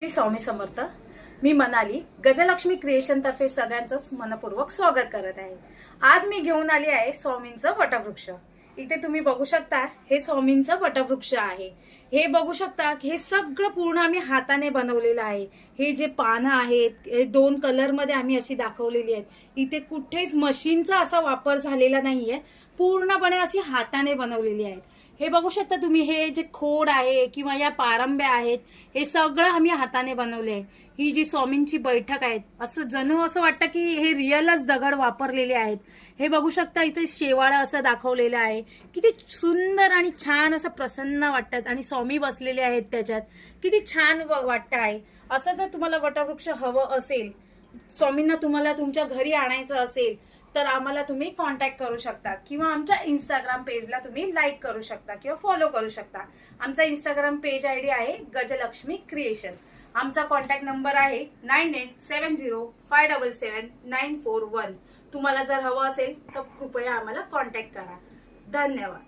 श्री स्वामी समर्थ. मी Manali Gajalakshmi creation तर्फे सगळ्यांचं मनपूर्वक स्वागत करत आहे. आज मी घेऊन आली आहे स्वामींचं वटवृक्ष. इथे तुम्ही बघू शकता हे स्वामींचं वटवृक्ष आहे. हे बघू शकता हे सगळं पूर्ण आम्ही हाताने बनवलेलं आहे. हे जे पानं आहेत हे 2 कलर मध्ये आम्ही अशी दाखवलेली आहेत. इथे कुठेच मशीनचा असा वापर झालेला नाहीये, पूर्णपणे अशी हाताने बनवलेली आहेत. हे बघू शकता तुम्ही, हे जे खोड आहे किंवा या पारंब्या आहेत हे सगळं आम्ही हाताने बनवले आहे. ही जी स्वामींची बैठक आहे असं जणू असं वाटतं की हे रिअलच दगड वापरलेले आहेत. हे बघू शकता इथे शेवाळं असं दाखवलेलं आहे. किती सुंदर आणि छान असं प्रसन्न वाटतात आणि स्वामी बसलेले आहेत त्याच्यात. किती छान वाटतं आहे. असं जर तुम्हाला वटवृक्ष हवं असेल, स्वामींना तुम्हाला तुमच्या घरी आणायचं असेल तर आम्हाला तुम्ही कॉन्टॅक्ट करू शकता किंवा आमच्या इंस्टाग्राम पेजला तुम्ही लाईक करू शकता किंवा फॉलो करू शकता. आमचा इंस्टाग्राम पेज आयडी आहे गजलक्ष्मी क्रिएशन. आमचा कॉन्टॅक्ट नंबर आहे 9870577941. तुम्हाला जर हवं असेल तर कृपया आम्हाला कॉन्टॅक्ट करा. धन्यवाद.